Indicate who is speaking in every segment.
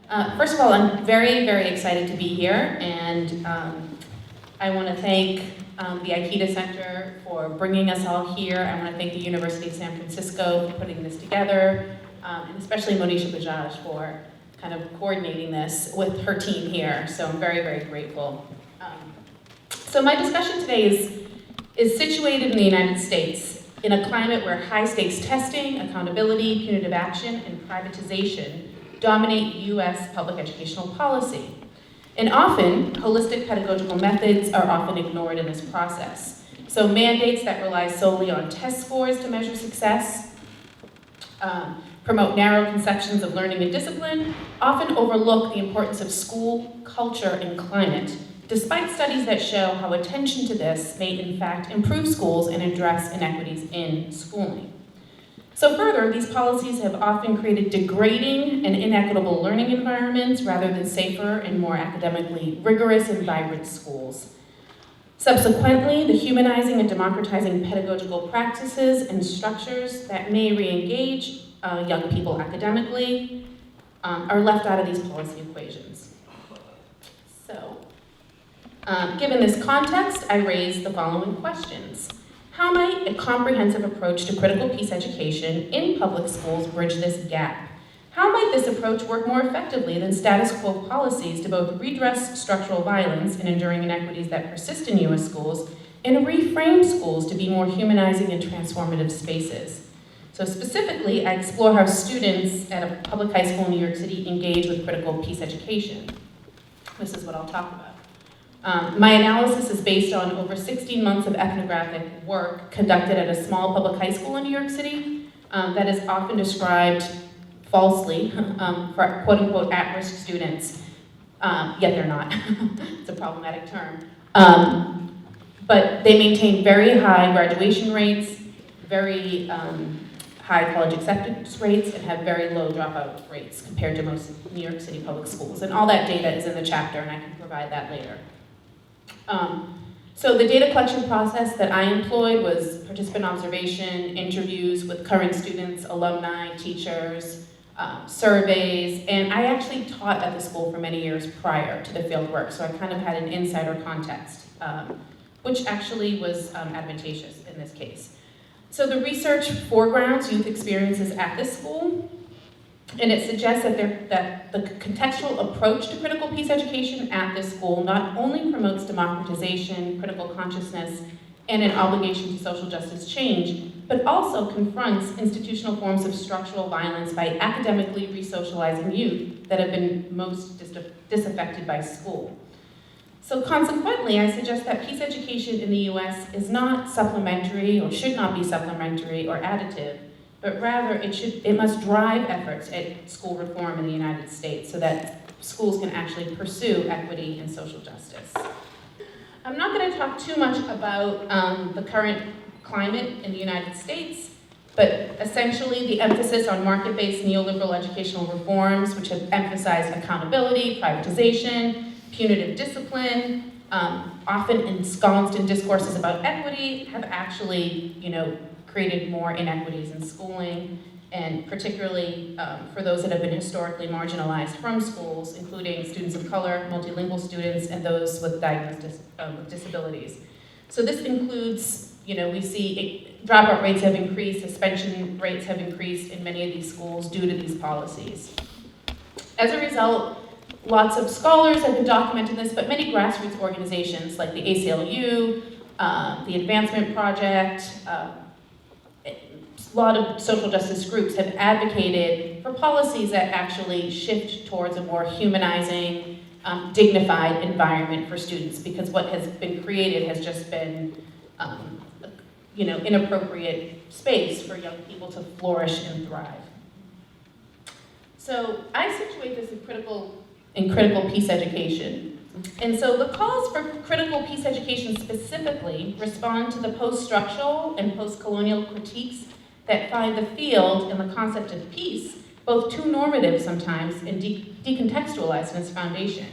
Speaker 1: First of all, I'm very, very excited to be here, and I want to thank the Ikeda Center for bringing us all here. I want to thank the University of San Francisco for putting this together, and especially Monisha Bajaj for kind of coordinating this with her team here, so I'm very, very grateful. So my discussion today is situated in the United States in a climate where high-stakes testing, accountability, punitive action, and privatization dominate U.S. public educational policy. And often, holistic pedagogical methods are often ignored in this process. So mandates that rely solely on test scores to measure success, promote narrow conceptions of learning and discipline, often overlook the importance of school, culture, and climate, despite studies that show how attention to this may in fact improve schools and address inequities in schooling. So further, these policies have often created degrading and inequitable learning environments rather than safer and more academically rigorous and vibrant schools. Subsequently, the humanizing and democratizing pedagogical practices and structures that may re-engage young people academically are left out of these policy equations. So, given this context, I raise the following questions. How might a comprehensive approach to critical peace education in public schools bridge this gap? How might this approach work more effectively than status quo policies to both redress structural violence and enduring inequities that persist in U.S. schools and reframe schools to be more humanizing and transformative spaces? So specifically, I explore how students at a public high school in New York City engage with critical peace education. This is what I'll talk about. My analysis is based on over 16 months of ethnographic work conducted at a small public high school in New York City that is often described falsely for quote-unquote at-risk students, yet they're not. It's a problematic term. But they maintain very high graduation rates, very high college acceptance rates, and have very low dropout rates compared to most New York City public schools. And all that data is in the chapter, and I can provide that later. So the data collection process that I employed was participant observation, interviews with current students, alumni, teachers, surveys, and I actually taught at the school for many years prior to the field work, so I kind of had an insider context, which actually was advantageous in this case. So the research foregrounds youth experiences at this school, and it suggests that the contextual approach to critical peace education at this school not only promotes democratization, critical consciousness, and an obligation to social justice change, but also confronts institutional forms of structural violence by academically resocializing youth that have been most disaffected by school. So consequently, I suggest that peace education in the US is not supplementary or should not be supplementary or additive, but rather it must drive efforts at school reform in the United States so that schools can actually pursue equity and social justice. I'm not going to talk too much about the current climate in the United States, but essentially the emphasis on market-based neoliberal educational reforms, which have emphasized accountability, privatization, punitive discipline, often ensconced in discourses about equity, have actually, created more inequities in schooling, and particularly for those that have been historically marginalized from schools, including students of color, multilingual students, and those with diagnosed disabilities. So this includes, we see dropout rates have increased, suspension rates have increased in many of these schools due to these policies. As a result, lots of scholars have been documenting this, but many grassroots organizations like the ACLU, the Advancement Project, a lot of social justice groups have advocated for policies that actually shift towards a more humanizing, dignified environment for students, because what has been created has just been, inappropriate space for young people to flourish and thrive. So I situate this in critical peace education. And so the calls for critical peace education specifically respond to the post-structural and post-colonial critiques that find the field and the concept of peace both too normative sometimes and decontextualized in its foundation.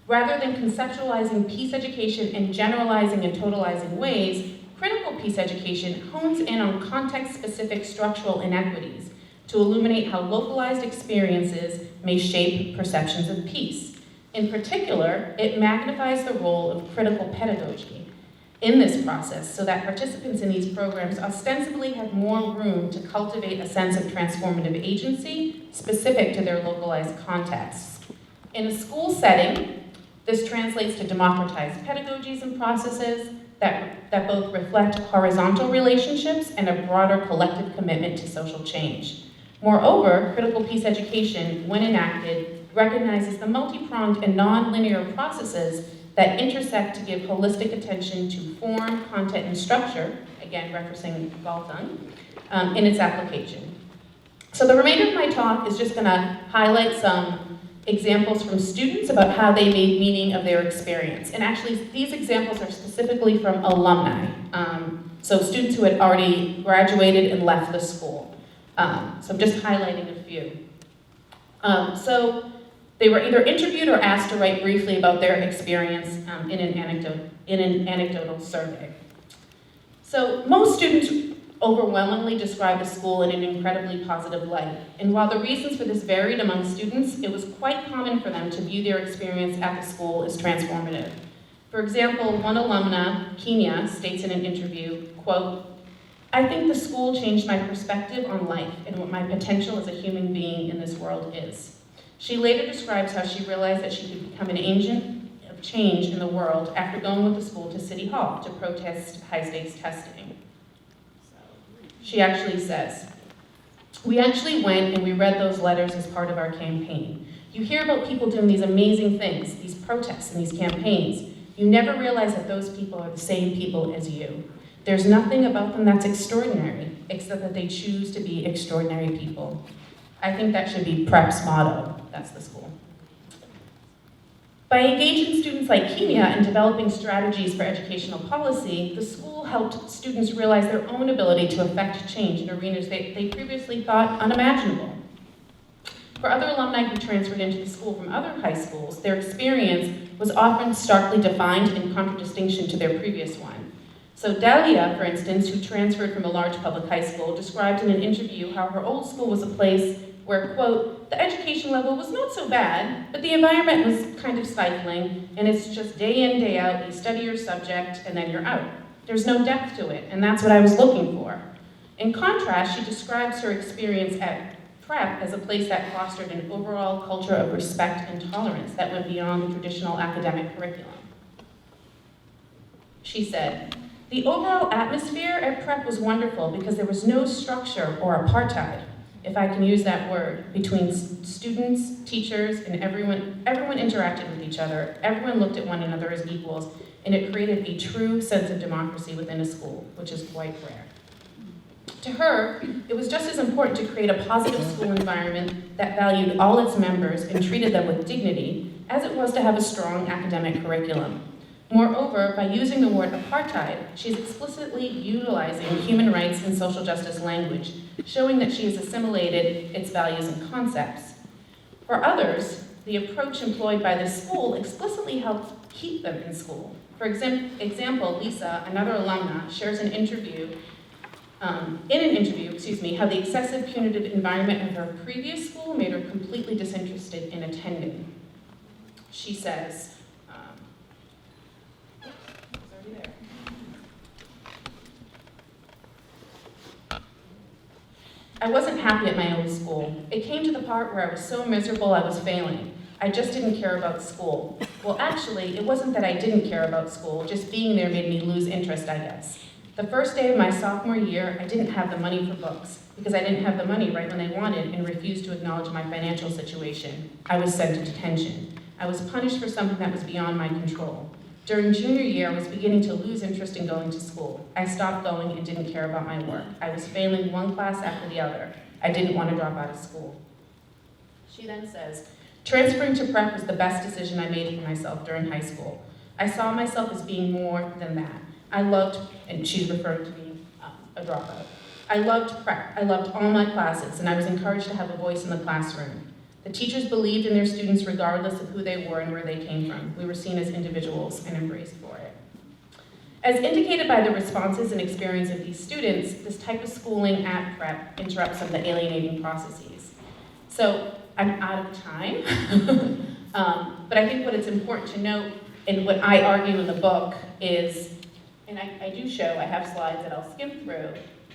Speaker 1: Rather than conceptualizing peace education in generalizing and totalizing ways, critical peace education hones in on context-specific structural inequities to illuminate how localized experiences may shape perceptions of peace. In particular, it magnifies the role of critical pedagogy in this process so that participants in these programs ostensibly have more room to cultivate a sense of transformative agency specific to their localized contexts. In a school setting, this translates to democratized pedagogies and processes that both reflect horizontal relationships and a broader collective commitment to social change. Moreover, critical peace education, when enacted, recognizes the multi-pronged and non-linear processes that intersect to give holistic attention to form, content, and structure, again referencing Galtung, in its application. So the remainder of my talk is just gonna highlight some examples from students about how they made meaning of their experience. And actually, these examples are specifically from alumni, so students who had already graduated and left the school. So I'm just highlighting a few. So they were either interviewed or asked to write briefly about their experience in an anecdotal survey. So most students overwhelmingly describe the school in an incredibly positive light. And while the reasons for this varied among students, it was quite common for them to view their experience at the school as transformative. For example, one alumna, Kenya, states in an interview, quote, "I think the school changed my perspective on life and what my potential as a human being in this world is." She later describes how she realized that she could become an agent of change in the world after going with the school to City Hall to protest high-stakes testing. She actually says, "We actually went and we read those letters as part of our campaign. You hear about people doing these amazing things, these protests and these campaigns. You never realize that those people are the same people as you. There's nothing about them that's extraordinary, except that they choose to be extraordinary people." I think that should be PrEP's motto. That's the school. By engaging students like Kenya in developing strategies for educational policy, the school helped students realize their own ability to affect change in arenas they previously thought unimaginable. For other alumni who transferred into the school from other high schools, their experience was often starkly defined in contradistinction to their previous one. So Dahlia, for instance, who transferred from a large public high school, described in an interview how her old school was a place where, quote, "the education level was not so bad, but the environment was kind of stifling, and it's just day in, day out, you study your subject, and then you're out. There's no depth to it, and that's what I was looking for." In contrast, she describes her experience at PrEP as a place that fostered an overall culture of respect and tolerance that went beyond the traditional academic curriculum. She said, "The overall atmosphere at PrEP was wonderful because there was no structure or apartheid, if I can use that word, between students, teachers, and everyone interacted with each other. Everyone looked at one another as equals, and it created a true sense of democracy within a school, which is quite rare." To her, it was just as important to create a positive school environment that valued all its members and treated them with dignity as it was to have a strong academic curriculum. Moreover, by using the word apartheid, she's explicitly utilizing human rights and social justice language, showing that she has assimilated its values and concepts. For others, the approach employed by the school explicitly helped keep them in school. For example, Lisa, another alumna, shares in an interview, how the excessive punitive environment of her previous school made her completely disinterested in attending. She says, "I wasn't happy at my old school. It came to the part where I was so miserable I was failing. I just didn't care about school. Well, actually, it wasn't that I didn't care about school, just being there made me lose interest, I guess. The first day of my sophomore year, I didn't have the money for books, because I didn't have the money right when they wanted and refused to acknowledge my financial situation. I was sent to detention. I was punished for something that was beyond my control. During junior year, I was beginning to lose interest in going to school. I stopped going and didn't care about my work. I was failing one class after the other. I didn't want to drop out of school." She then says, "Transferring to PrEP was the best decision I made for myself during high school. I saw myself as being more than that. I loved," and she's referring to being a dropout, "I loved PrEP. I loved all my classes, and I was encouraged to have a voice in the classroom. The teachers believed in their students regardless of who they were and where they came from. We were seen as individuals and embraced for it." As indicated by the responses and experience of these students, this type of schooling at prep interrupts some of the alienating processes. So I'm out of time, but I think what it's important to note, and what I argue in the book is, and I do show, I have slides that I'll skim through,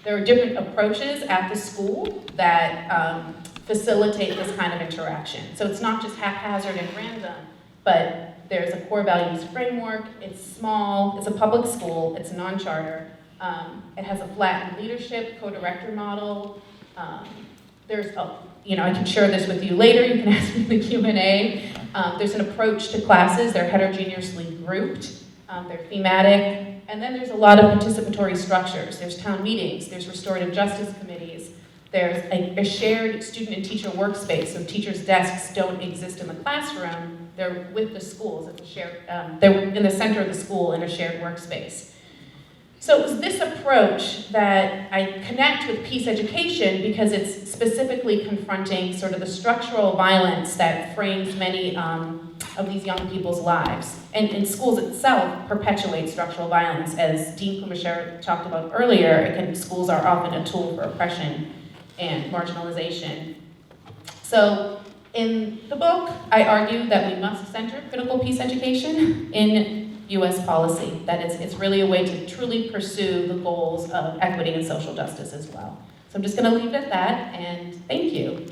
Speaker 1: there are different approaches at the school that facilitate this kind of interaction. So it's not just haphazard and random, but there's a core values framework, it's small, it's a public school, it's non-charter, it has a flattened leadership, co-director model, there's a, I can share this with you later, you can ask me in the Q&A. There's an approach to classes, they're heterogeneously grouped, they're thematic, and then there's a lot of participatory structures. There's town meetings, there's restorative justice committees, there's a shared student and teacher workspace, so teachers' desks don't exist in the classroom, they're with the schools, it's a shared, they're in the center of the school in a shared workspace. So it was this approach that I connect with peace education because it's specifically confronting sort of the structural violence that frames many of these young people's lives. And schools itself perpetuate structural violence. As Dean Kumasher talked about earlier, schools are often a tool for oppression and marginalization. So in the book, I argue that we must center critical peace education in US policy, that it's really a way to truly pursue the goals of equity and social justice as well. So I'm just gonna leave it at that, and thank you.